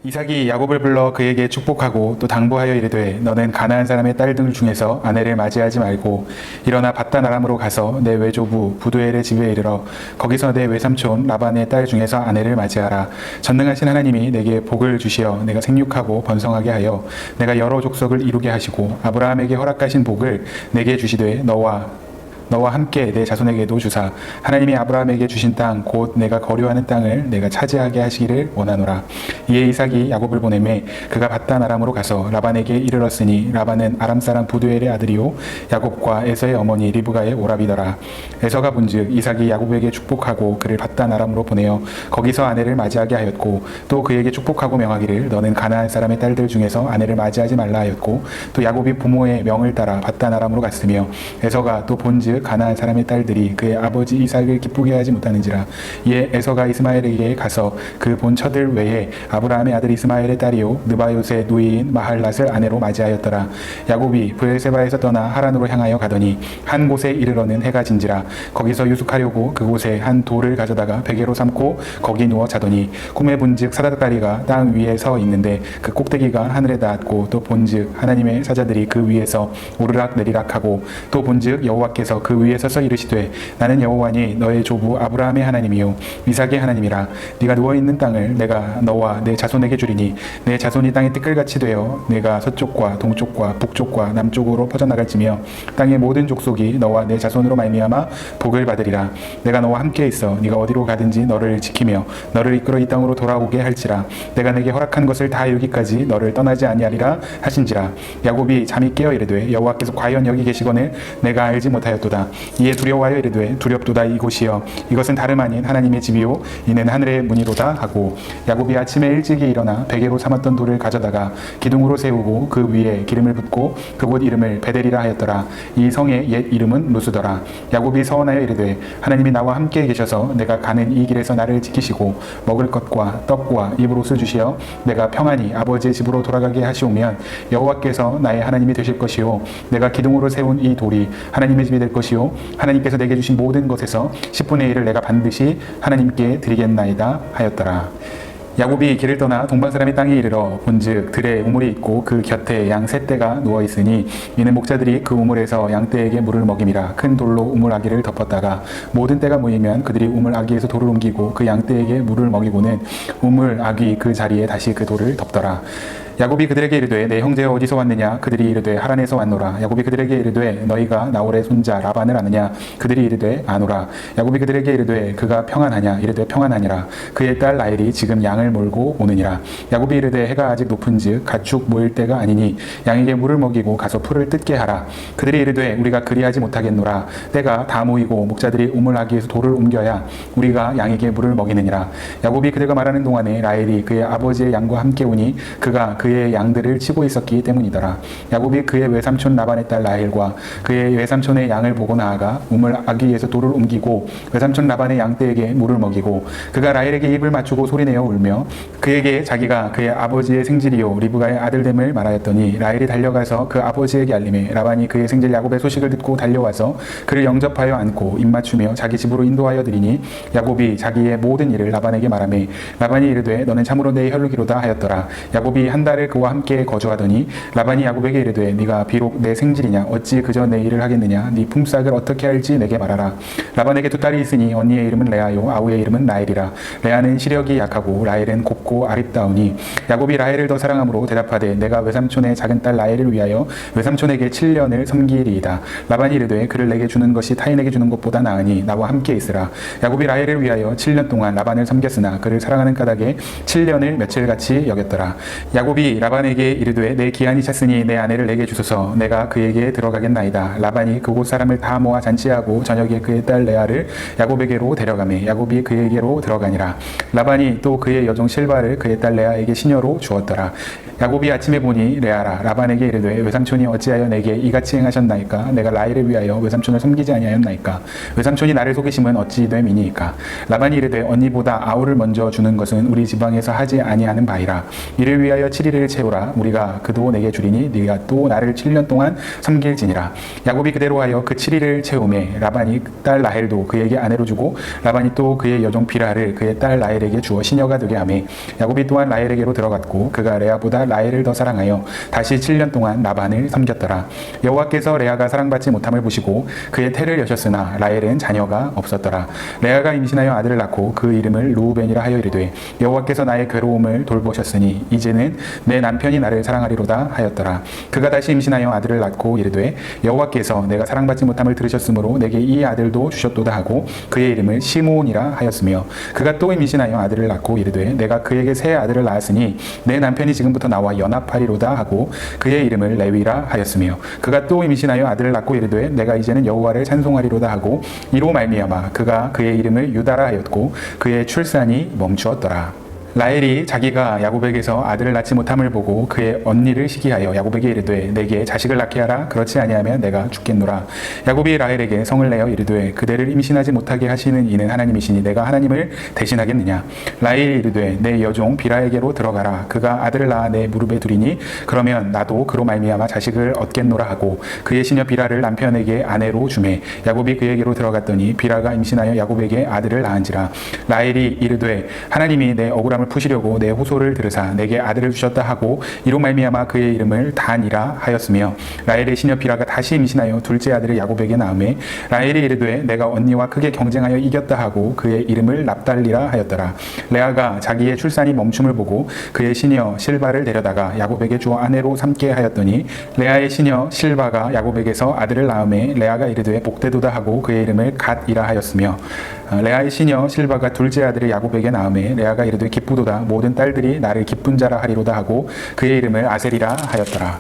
이삭이 야곱을 불러 그에게 축복하고 또 당부하여 이르되 너는 가나안 사람의 딸들 중에서 아내를 맞이하지 말고 일어나 밧단 아람으로 가서 내 외조부 부두엘의 집에 이르러 거기서 내 외삼촌 라반의 딸 중에서 아내를 맞이하라. 전능하신 하나님이 내게 복을 주시어 내가 생육하고 번성하게 하여 내가 여러 족속을 이루게 하시고 아브라함에게 허락하신 복을 내게 주시되 너와 함께 내 자손에게도 주사 하나님이 아브라함에게 주신 땅 곧 내가 거류하는 땅을 내가 차지하게 하시기를 원하노라. 이에 이삭이 야곱을 보내매 그가 밧단 아람으로 가서 라반에게 이르렀으니 라반은 아람 사람 부두엘의 아들이요 야곱과 에서의 어머니 리브가의 오라비더라. 에서가 본즉 이삭이 야곱에게 축복하고 그를 밧단 아람으로 보내어 거기서 아내를 맞이하게 하였고 또 그에게 축복하고 명하기를 너는 가나안 사람의 딸들 중에서 아내를 맞이하지 말라 하였고 또 야곱이 부모의 명을 따라 밧단 아람으로 갔으며 에서가 또 본즉 가나안 사람의 딸들이 그의 아버지 이삭을 기쁘게 하지 못하는지라. 이에 에서가 이스마엘에게 가서 그 본 처들 외에 아브라함의 아들 이스마엘의 딸이요 느바요스의 누이인 마할랏을 아내로 맞이하였더라. 야곱이 브엘세바에서 떠나 하란으로 향하여 가더니 한 곳에 이르러는 해가 진지라. 거기서 유숙하려고 그곳에 한 돌을 가져다가 베개로 삼고 거기 누워 자더니 꿈에 본즉 사닥다리가 땅 위에 서 있는데 그 꼭대기가 하늘에 닿았고 또 본즉 하나님의 사자들이 그 위에서 오르락 내리락 하고 또 본즉 여호와께서 그 위에 서서 이르시되 나는 여호와니 너의 조부 아브라함의 하나님이요 이삭의 하나님이라. 네가 누워있는 땅을 내가 너와 내 자손에게 주리니 내 자손이 땅의 티끌같이 되어 내가 서쪽과 동쪽과 북쪽과 남쪽으로 퍼져나갈지며 땅의 모든 족속이 너와 내 자손으로 말미암아 복을 받으리라. 내가 너와 함께 있어 네가 어디로 가든지 너를 지키며 너를 이끌어 이 땅으로 돌아오게 할지라. 내가 내게 허락한 것을 다 이루기까지 너를 떠나지 아니하리라 하신지라. 야곱이 잠이 깨어 이르되 여호와께서 과연 여기 계시거늘 내가 알지 못하였도다. 이에 두려워하여 이르되 두렵도다. 이곳이여 이것은 다름 아닌 하나님의 집이요 이는 하늘의 문이로다 하고 야곱이 아침에 일찍이 일어나 베개로 삼았던 돌을 가져다가 기둥으로 세우고 그 위에 기름을 붓고 그곳 이름을 베델이라 하였더라. 이 성의 옛 이름은 루스더라. 야곱이 서원하여 이르되 하나님이 나와 함께 계셔서 내가 가는 이 길에서 나를 지키시고 먹을 것과 떡과 입을 옷을 주시어 내가 평안히 아버지의 집으로 돌아가게 하시오면 여호와께서 나의 하나님이 되실 것이요 내가 기둥으로 세운 이 돌이 하나님의 집이 될 것이요 하나님께서 내게 주신 모든 것에서 10분의 1을 내가 반드시 하나님께 드리겠나이다 하였더라. 야곱이 길을 떠나 동방 사람의 땅에 이르러 본즉 들에 우물이 있고 그 곁에 양 세 떼가 누워 있으니 이는 목자들이 그 우물에서 양 떼에게 물을 먹임이라. 큰 돌로 우물 아기를 덮었다가 모든 떼가 모이면 그들이 우물 아기에서 돌을 옮기고 그 양 떼에게 물을 먹이고는 우물 아기 그 자리에 다시 그 돌을 덮더라. 야곱이 그들에게 이르되 내 형제가 어디서 왔느냐. 그들이 이르되 하란에서 왔노라. 야곱이 그들에게 이르되 너희가 나홀의 손자 라반을 아느냐. 그들이 이르되 아노라. 야곱이 그들에게 이르되 그가 평안하냐. 이르되 평안하니라. 그의 딸 라헬이 지금 양을 몰고 오느니라. 야곱이 이르되 해가 아직 높은즉 가축 모일 때가 아니니 양에게 물을 먹이고 가서 풀을 뜯게 하라. 그들이 이르되 우리가 그리하지 못하겠노라. 때가 다 모이고 목자들이 우물아기에서 돌을 옮겨야 우리가 양에게 물을 먹이느니라. 야곱이 그들과 말하는 동안에 라헬이 그의 아버지의 양과 함께 오니 그가 그의 양들을 치고 있었기 때문이더라. 야곱이 그의 외삼촌 라반의 딸 라헬과 그의 외삼촌의 양을 보고 나아가 우물 아기에서 돌을 옮기고 외삼촌 라반의 양떼에게 물을 먹이고 그가 라헬에게 입을 맞추고 소리내어 울며 그에게 자기가 그의 아버지의 생질이요 리브가의 아들됨을 말하였더니 라헬이 달려가서 그 아버지에게 알림해 라반이 그의 생질 야곱의 소식을 듣고 달려와서 그를 영접하여 안고 입맞추며 자기 집으로 인도하여 드리니 야곱이 자기의 모든 일을 라반에게 말하매 라반이 이르되 너는 참으로 내 혈육이로다 하였더라. 야곱이 한 달을 그와 함께 거주하더니 라반이 야곱에게 이르되 네가 비록 내 생질이냐 어찌 그저 내 일을 하겠느냐. 네 품삯을 어떻게 할지 내게 말하라. 라반에게 두 딸이 있으니 언니의 이름은 레아요 아우의 이름은 라헬이라. 레아는 시력이 약하고 라헬은 곱고 아립다우니 야곱이 라헬을 더 사랑함으로 대답하되 내가 외삼촌의 작은 딸 라헬을 위하여 외삼촌에게 7년을 섬기리이다. 라반이 이르되 그를 내게 주는 것이 타인에게 주는 것보다 나으니 나와 함께 있으라. 야곱이 라헬을 위하여 7년 동안 라반을 섬겼으나 그를 사랑하는 까닭에 7년을 며칠같이 여겼더라. 야곱이 라반에게 이르되 내 기한이 찼으니 내 아내를 내게 주소서. 내가 그에게 들어가겠나이다. 라반이 그곳 사람을 다 모아 잔치하고 저녁에 그의 딸 레아를 야곱에게로 데려가매 야곱이 그에게로 들어가니라. 라반이 또 그의 여종 실바를 그의 딸 레아에게 시녀로 주었더라. 야곱이 아침에 보니 레아라. 라반에게 이르되 외삼촌이 어찌하여 내게 이같이 행하셨나이까. 내가 라헬을 위하여 외삼촌을 섬기지 아니하였나이까. 외삼촌이 나를 속이심은 어찌 됨이니이까. 라반이 이르되 언니보다 아우를 먼저 주는 것은 우리 지방에서 하지 아니하는 바이라. 이를 위하여 7일을 태를 채우라. 우리가 그도 내게 주리니 네가 또 나를 7년 동안 섬길지니라. 야곱이 그대로 하여 그 7일을 채우매 라반이 딸 라헬도 그에게 아내로 주고 라반이 또 그의 여종 비라를 그의 딸 라헬에게 주어 시녀가 되게 하매 야곱이 또한 라헬에게로 들어갔고 그가 레아보다 라헬을 더 사랑하여 다시 7년 동안 라반을 섬겼더라. 여호와께서 레아가 사랑받지 못함을 보시고 그의 태를 여셨으나 라헬은 자녀가 없었더라. 레아가 임신하여 아들을 낳고 그 이름을 루우벤이라 하여 이르되 여호와께서 나의 괴로움을 돌보셨으니 이제는 내 남편이 나를 사랑하리로다 하였더라. 그가 다시 임신하여 아들을 낳고 이르되 여호와께서 내가 사랑받지 못함을 들으셨으므로 내게 이 아들도 주셨도다 하고 그의 이름을 시므온이라 하였으며 그가 또 임신하여 아들을 낳고 이르되 내가 그에게 새 아들을 낳았으니 내 남편이 지금부터 나와 연합하리로다 하고 그의 이름을 레위라 하였으며 그가 또 임신하여 아들을 낳고 이르되 내가 이제는 여호와를 찬송하리로다 하고 이로 말미암아 그가 그의 이름을 유다라 하였고 그의 출산이 멈추었더라. 라헬이 자기가 야곱에게서 아들을 낳지 못함을 보고 그의 언니를 시기하여 야곱에게 이르되 내게 자식을 낳게 하라. 그렇지 아니하면 내가 죽겠노라. 야곱이 라헬에게 성을 내어 이르되 그대를 임신하지 못하게 하시는 이는 하나님이시니 내가 하나님을 대신하겠느냐. 라헬이 이르되 내 여종 비라에게로 들어가라. 그가 아들을 낳아 내 무릎에 두리니 그러면 나도 그로 말미암아 자식을 얻겠노라 하고 그의 시녀 비라를 남편에게 아내로 주매 야곱이 그에게로 들어갔더니 비라가 임신하여 야곱에게 아들을 낳은지라. 라헬이 이르되 하나님이 내 억울함을 푸시려고 내 호소를 들으사 내게 아들을 주셨다 하고 이로 말미암아 그의 이름을 단이라 하였으며 라헬의 시녀 비라가 다시 임신하여 둘째 아들을 야곱에게 낳음에 라헬이 이르되 내가 언니와 크게 경쟁하여 이겼다 하고 그의 이름을 납달리라 하였더라. 레아가 자기의 출산이 멈춤을 보고 그의 시녀 실바를 데려다가 야곱에게 주어 아내로 삼게 하였더니 레아의 시녀 실바가 야곱에게서 아들을 낳음에 레아가 이르되 복되도다 하고 그의 이름을 갓이라 하였으며 레아의 시녀 실바가 둘째 아들을 야곱에게 낳음에 레아가 이르되 기쁘도다 모든 딸들이 나를 기쁜 자라 하리로다 하고 그의 이름을 아셀이라 하였더라.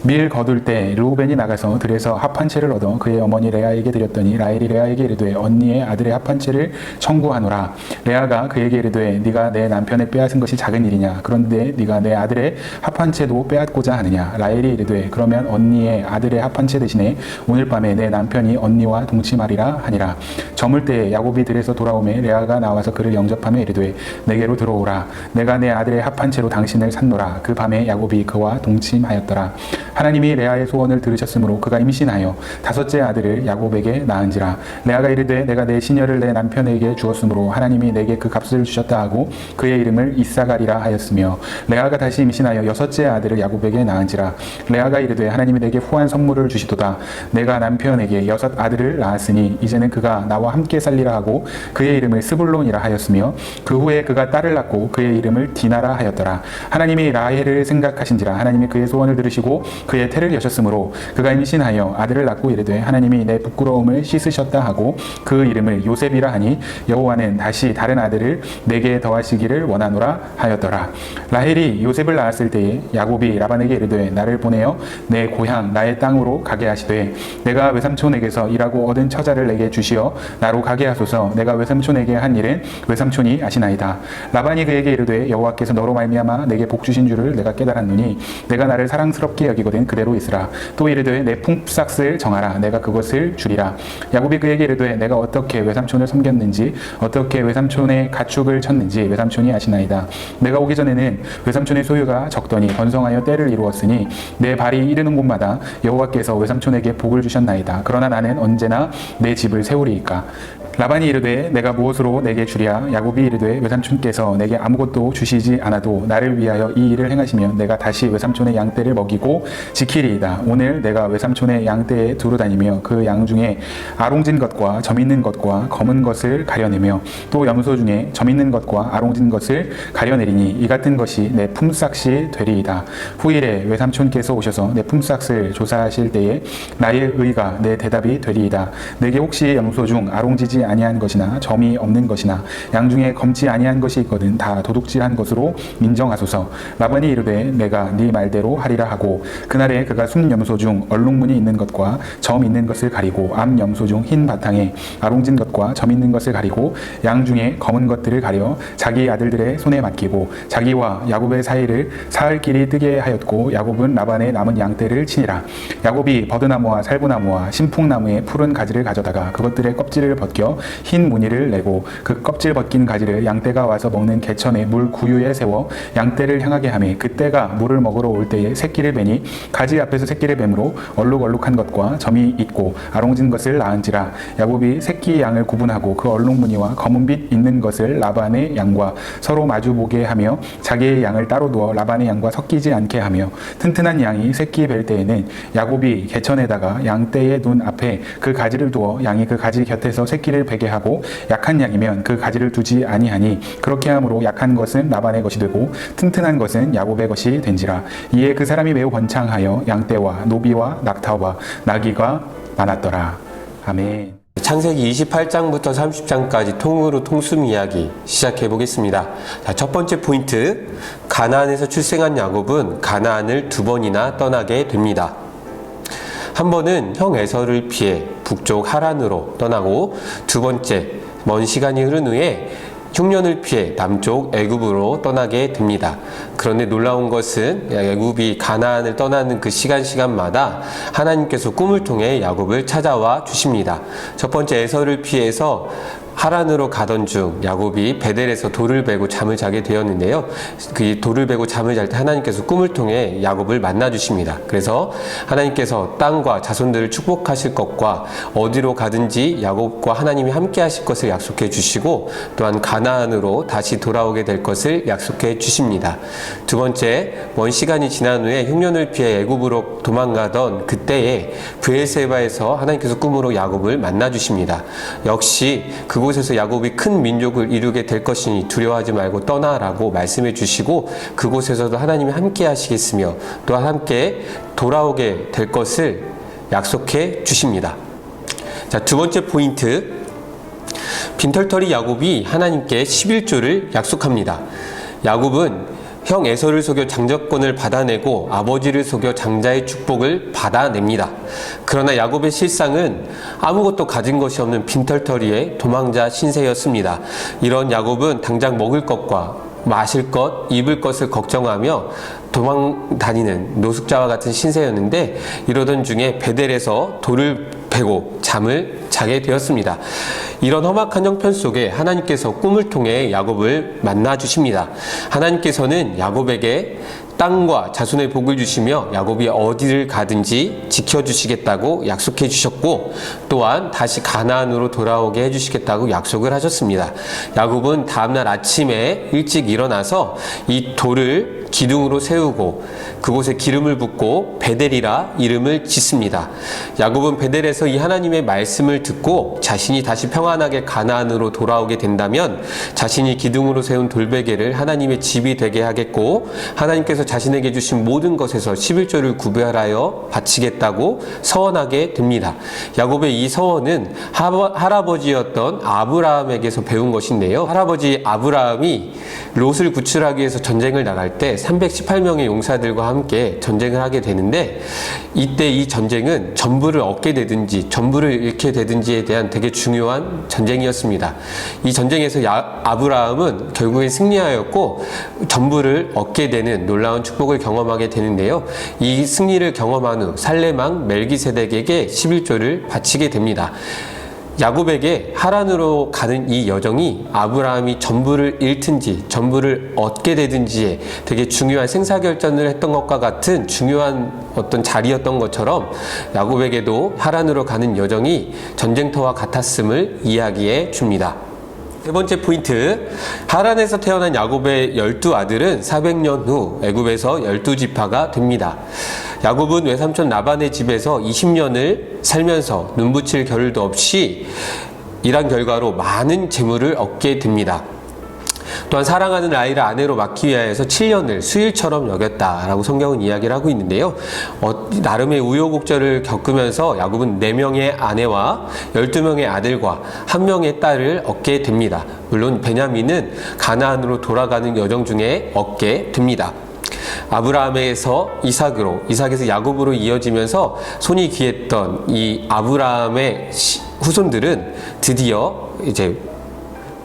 밀 거둘 때 루벤이 나가서 들에서 합 한 채를 얻어 그의 어머니 레아에게 드렸더니 라헬이 레아에게 이르되 언니의 아들의 합 한 채를 청구하노라. 레아가 그에게 이르되 네가 내 남편의 빼앗은 것이 작은 일이냐. 그런데 네가 내 아들의 합 한 채도 빼앗고자 하느냐. 라헬이 이르되 그러면 언니의 아들의 합 한 채 대신에 오늘 밤에 내 남편이 언니와 동침하리라 하니라. 저물 때 야곱이 들에서 돌아오매 레아가 나와서 그를 영접하며 이르되 내게로 들어오라. 내가 내 아들의 합 한 채로 당신을 샀노라. 그 밤에 야곱이 그와 동침하였더라. 하나님이 레아의 소원을 들으셨으므로 그가 임신하여 다섯째 아들을 야곱에게 낳은지라. 레아가 이르되 내가 내 시녀를 내 남편에게 주었으므로 하나님이 내게 그 값을 주셨다 하고 그의 이름을 이사가리라 하였으며 레아가 다시 임신하여 여섯째 아들을 야곱에게 낳은지라. 레아가 이르되 하나님이 내게 후한 선물을 주시도다. 내가 남편에게 여섯 아들을 낳았으니 이제는 그가 나와 함께 살리라 하고 그의 이름을 스불론이라 하였으며 그 후에 그가 딸을 낳고 그의 이름을 디나라 하였더라. 하나님이 라헬을 생각하신지라. 하나님이 그의 소원을 들으시고 그의 태를 여셨으므로 그가 임신하여 아들을 낳고 이르되 하나님이 내 부끄러움을 씻으셨다 하고 그 이름을 요셉이라 하니 여호와는 다시 다른 아들을 내게 더하시기를 원하노라 하였더라. 라헬이 요셉을 낳았을 때에 야곱이 라반에게 이르되 나를 보내어 내 고향 나의 땅으로 가게 하시되 내가 외삼촌에게서 일하고 얻은 처자를 내게 주시어 나로 가게 하소서. 내가 외삼촌에게 한 일은 외삼촌이 아시나이다. 라반이 그에게 이르되 여호와께서 너로 말미암아 내게 복 주신 줄을 내가 깨달았노니 내가 나를 사랑스럽게 여기거든 그대로 있으라. 또 이르되 내 품삯을 정하라. 내가 그것을 주리라. 야곱이 그에게 이르되 내가 어떻게 외삼촌을 섬겼는지 어떻게 외삼촌의 가축을 쳤는지 외삼촌이 아시나이다. 내가 오기 전에는 외삼촌의 소유가 적더니 번성하여 때를 이루었으니 내 발이 이르는 곳마다 여호와께서 외삼촌에게 복을 주셨나이다. 그러나 나는 언제나 내 집을 세우리이까. 라반이 이르되 내가 무엇으로 내게 주랴. 야곱이 이르되 외삼촌께서 내게 아무것도 주시지 않아도 나를 위하여 이 일을 행하시면 내가 다시 외삼촌의 양떼를 먹이고 지키리이다. 오늘 내가 외삼촌의 양떼에 두루 다니며 그 양 중에 아롱진 것과 점 있는 것과 검은 것을 가려내며 또 염소 중에 점 있는 것과 아롱진 것을 가려내리니 이 같은 것이 내 품삯이 되리이다. 후일에 외삼촌께서 오셔서 내 품삯을 조사하실 때에 나의 의가 내 대답이 되리이다. 내게 혹시 염소 중 아롱지지 아니한 것이나 점이 없는 것이나 양 중에 검지 아니한 것이 있거든 다 도둑질한 것으로 인정하소서. 라반이 이르되 내가 네 말대로 하리라 하고 그날에 그가 순 염소 중 얼룩무늬 있는 것과 점 있는 것을 가리고 암 염소 중 흰 바탕에 아롱진 것과 점 있는 것을 가리고 양 중에 검은 것들을 가려 자기 아들들의 손에 맡기고 자기와 야곱의 사이를 사흘길이 뜨게 하였고 야곱은 라반의 남은 양떼를 치니라. 야곱이 버드나무와 살구나무와 신풍나무의 푸른 가지를 가져다가 그것들의 껍질을 벗겨 하여 흰 무늬를 내고 그 껍질 벗긴 가지를 양떼가 와서 먹는 개천의 물 구유에 세워 양떼를 향하게 하매 그 떼가 물을 먹으러 올 때에 새끼를 베니 가지 앞에서 새끼를 뱀으로 얼룩얼룩한 것과 점이 있고 아롱진 것을 낳은지라. 야곱이 새끼 양을 구분하고 그 얼룩무늬와 검은빛 있는 것을 라반의 양과 서로 마주보게 하며 자기의 양을 따로 두어 라반의 양과 섞이지 않게 하며 튼튼한 양이 새끼 뵐 때에는 야곱이 개천에다가 양떼의 눈 앞에 그 가지를 두어 양이 그 가지 곁에서 새끼를 베게 하고 약한 양이면 그 가지를 두지 아니하니 그렇게 함으로 약한 것은 라반의 것이 되고 튼튼한 것은 야곱의 것이 된지라. 이에 그 사람이 매우 번창하여 양떼와 노비와 낙타와 나귀가 많았더라. 아멘. 창세기 28장부터 30장까지 통으로 통순 이야기 시작해 보겠습니다. 자, 첫 번째 포인트, 가나안에서 출생한 야곱은 가나안을 2번이나 떠나게 됩니다. 한 번은 형 에서를 피해 북쪽 하란으로 떠나고, 두 번째, 먼 시간이 흐른 후에 흉년을 피해 남쪽 애굽으로 떠나게 됩니다. 그런데 놀라운 것은 애굽이 가나안을 떠나는 그 시간마다 하나님께서 꿈을 통해 야곱을 찾아와 주십니다. 첫 번째 에서를 피해서 하란으로 가던 중 야곱이 베델에서 돌을 베고 잠을 자게 되었는데요. 그 돌을 베고 잠을 잘 때 하나님께서 꿈을 통해 야곱을 만나 주십니다. 그래서 하나님께서 땅과 자손들을 축복하실 것과 어디로 가든지 야곱과 하나님이 함께 하실 것을 약속해 주시고, 또한 가나안으로 다시 돌아오게 될 것을 약속해 주십니다. 두 번째, 먼 시간이 지난 후에 흉년을 피해 애굽으로 도망가던 그때에 브엘세바에서 하나님께서 꿈으로 야곱을 만나 주십니다. 역시 그곳에서 야곱이 큰 민족을 이루게 될 것이니 두려워하지 말고 떠나라고 말씀해 주시고, 그곳에서도 하나님이 함께 하시겠으며 또한 함께 돌아오게 될 것을 약속해 주십니다. 자, 두 번째 포인트, 빈털터리 야곱이 하나님께 11조를 약속합니다. 야곱은 형 에서를 속여 장자권을 받아내고 아버지를 속여 장자의 축복을 받아냅니다. 그러나 야곱의 실상은 아무것도 가진 것이 없는 빈털터리의 도망자 신세였습니다. 이런 야곱은 당장 먹을 것과 마실 것, 입을 것을 걱정하며 도망 다니는 노숙자와 같은 신세였는데, 이러던 중에 베델에서 돌을 베고 잠을 자게 되었습니다. 이런 험악한 형편 속에 하나님께서 꿈을 통해 야곱을 만나 주십니다. 하나님께서는 야곱에게 땅과 자손의 복을 주시며 야곱이 어디를 가든지 지켜주시겠다고 약속해 주셨고, 또한 다시 가나안으로 돌아오게 해주시겠다고 약속을 하셨습니다. 야곱은 다음날 아침에 일찍 일어나서 이 돌을 기둥으로 세우고 그곳에 기름을 붓고 베델이라 이름을 짓습니다. 야곱은 베델에서 이 하나님의 말씀을 듣고 자신이 다시 평안하게 가나안으로 돌아오게 된다면 자신이 기둥으로 세운 돌베개를 하나님의 집이 되게 하겠고, 하나님께서 자신에게 주신 모든 것에서 11조를 구별하여 바치겠다고 서원하게 됩니다. 야곱의 이 서원은 할아버지였던 아브라함에게서 배운 것인데요. 할아버지 아브라함이 롯을 구출하기 위해서 전쟁을 나갈 때 318명의 용사들과 함께 전쟁을 하게 되는데, 이때 이 전쟁은 전부를 얻게 되든지 전부를 잃게 되든지에 대한 되게 중요한 전쟁이었습니다. 이 전쟁에서 아브라함은 결국에 승리하였고 전부를 얻게 되는 놀라운 축복을 경험하게 되는데요. 이 승리를 경험한 후 살레망 멜기세덱에게 11조를 바치게 됩니다. 야곱에게 하란으로 가는 이 여정이 아브라함이 전부를 잃든지 전부를 얻게 되든지에 되게 중요한 생사결정을 했던 것과 같은 중요한 어떤 자리였던 것처럼 야곱에게도 하란으로 가는 여정이 전쟁터와 같았음을 이야기해 줍니다. 세 번째 포인트, 하란에서 태어난 야곱의 12아들은 400년 후 애굽에서 12지파가 됩니다. 야곱은 외삼촌 라반의 집에서 20년을 살면서 눈붙일 겨를도 없이 일한 결과로 많은 재물을 얻게 됩니다. 또한 사랑하는 아이를 아내로 맡기 위하여서 7년을 수일처럼 여겼다라고 성경은 이야기를 하고 있는데요. 나름의 우여곡절을 겪으면서 야곱은 4명의 아내와 12명의 아들과 1명의 딸을 얻게 됩니다. 물론 베냐민은 가나안으로 돌아가는 여정 중에 얻게 됩니다. 아브라함에서 이삭으로, 이삭에서 야곱으로 이어지면서 손이 귀했던 이 아브라함의 후손들은 드디어 이제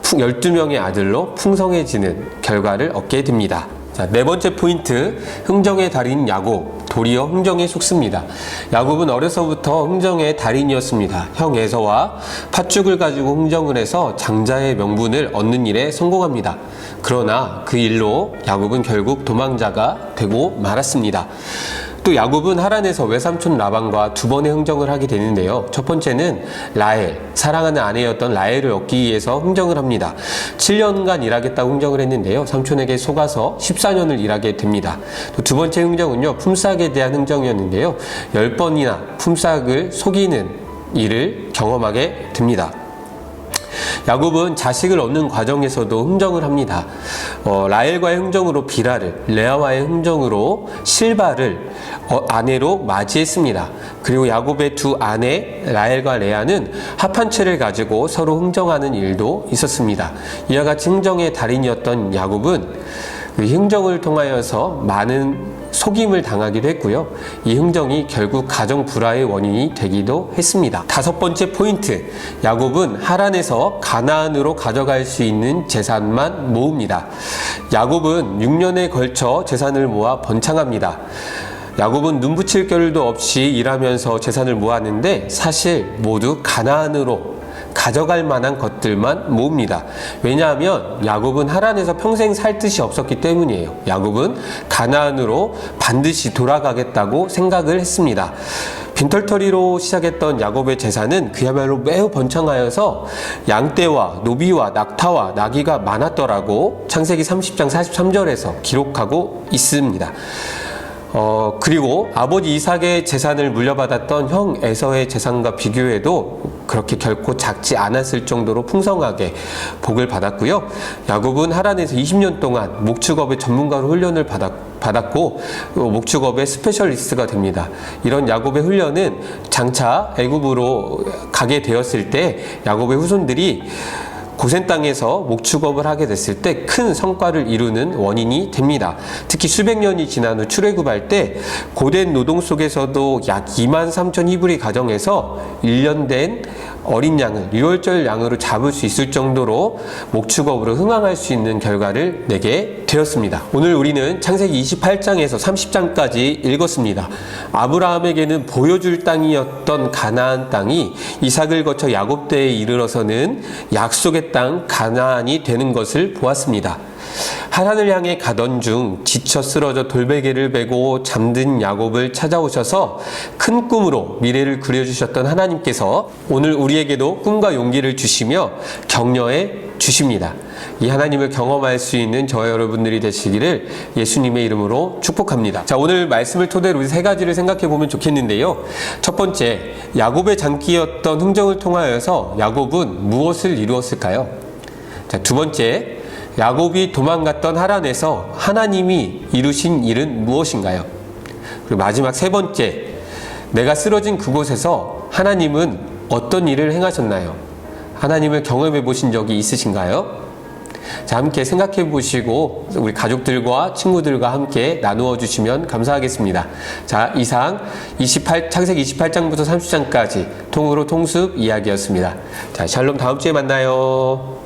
12명의 아들로 풍성해지는 결과를 얻게 됩니다. 자, 네 번째 포인트, 흥정의 달인 야곱, 도리어 흥정에 속습니다. 야곱은 어려서부터 흥정의 달인이었습니다. 형 에서와 팥죽을 가지고 흥정을 해서 장자의 명분을 얻는 일에 성공합니다. 그러나 그 일로 야곱은 결국 도망자가 되고 말았습니다. 또 야곱은 하란에서 외삼촌 라반과 두 번의 흥정을 하게 되는데요. 첫 번째는 라헬, 사랑하는 아내였던 라헬을 얻기 위해서 흥정을 합니다. 7년간 일하겠다고 흥정을 했는데요. 삼촌에게 속아서 14년을 일하게 됩니다. 또 두 번째 흥정은요, 품삯에 대한 흥정이었는데요. 10번이나 품삯을 속이는 일을 경험하게 됩니다. 야곱은 자식을 얻는 과정에서도 흥정을 합니다. 라헬과의 흥정으로 비라를, 레아와의 흥정으로 실바를 아내로 맞이했습니다. 그리고 야곱의 두 아내 라헬과 레아는 합한 채를 가지고 서로 흥정하는 일도 있었습니다. 이와 같이 흥정의 달인이었던 야곱은 그 흥정을 통하여서 많은 속임을 당하기도 했고요. 이 흥정이 결국 가정 불화의 원인이 되기도 했습니다. 다섯 번째 포인트, 야곱은 하란에서 가나안으로 가져갈 수 있는 재산만 모읍니다. 야곱은 6년에 걸쳐 재산을 모아 번창합니다. 야곱은 눈 붙일 겨를도 없이 일하면서 재산을 모았는데 사실 모두 가나안으로 가져갈 만한 것들만 모읍니다. 왜냐하면 야곱은 하란에서 평생 살 뜻이 없었기 때문이에요. 야곱은 가나안으로 반드시 돌아가겠다고 생각을 했습니다. 빈털터리로 시작했던 야곱의 재산은 그야말로 매우 번창하여서 양떼와 노비와 낙타와 나귀가 많았더라고 창세기 30장 43절에서 기록하고 있습니다. 그리고 아버지 이삭의 재산을 물려받았던 형 에서의 재산과 비교해도 그렇게 결코 작지 않았을 정도로 풍성하게 복을 받았고요. 야곱은 하란에서 20년 동안 목축업의 전문가로 훈련을 받았고 목축업의 스페셜리스트가 됩니다. 이런 야곱의 훈련은 장차 애굽으로 가게 되었을 때 야곱의 후손들이 고센 땅에서 목축업을 하게 됐을 때 큰 성과를 이루는 원인이 됩니다. 특히 수백 년이 지난 후 출애굽할 때 고된 노동 속에서도 약 23,000 히브리 가정에서 1년 된 어린 양을 6월절 양으로 잡을 수 있을 정도로 목축업으로 흥황할 수 있는 결과를 내게 되었습니다. 오늘 우리는 창세기 28장에서 30장까지 읽었습니다. 아브라함에게는 보여줄 땅이었던 가나안 땅이 이삭을 거쳐 야곱 때에 이르러서는 약속의 땅 가나안이 되는 것을 보았습니다. 하란을 향해 가던 중 지쳐 쓰러져 돌베개를 베고 잠든 야곱을 찾아오셔서 큰 꿈으로 미래를 그려주셨던 하나님께서 오늘 우리에게도 꿈과 용기를 주시며 격려해 주십니다. 이 하나님을 경험할 수 있는 저와 여러분들이 되시기를 예수님의 이름으로 축복합니다. 자, 오늘 말씀을 토대로 우리 세 가지를 생각해 보면 좋겠는데요. 첫 번째, 야곱의 장기였던 흥정을 통하여서 야곱은 무엇을 이루었을까요? 자, 두 번째, 야곱이 도망갔던 하란에서 하나님이 이루신 일은 무엇인가요? 그리고 마지막 세 번째, 내가 쓰러진 그곳에서 하나님은 어떤 일을 행하셨나요? 하나님을 경험해 보신 적이 있으신가요? 자, 함께 생각해 보시고 우리 가족들과 친구들과 함께 나누어 주시면 감사하겠습니다. 자, 이상 창세기 28장부터 30장까지 통으로 통습 이야기였습니다. 자, 샬롬, 다음 주에 만나요.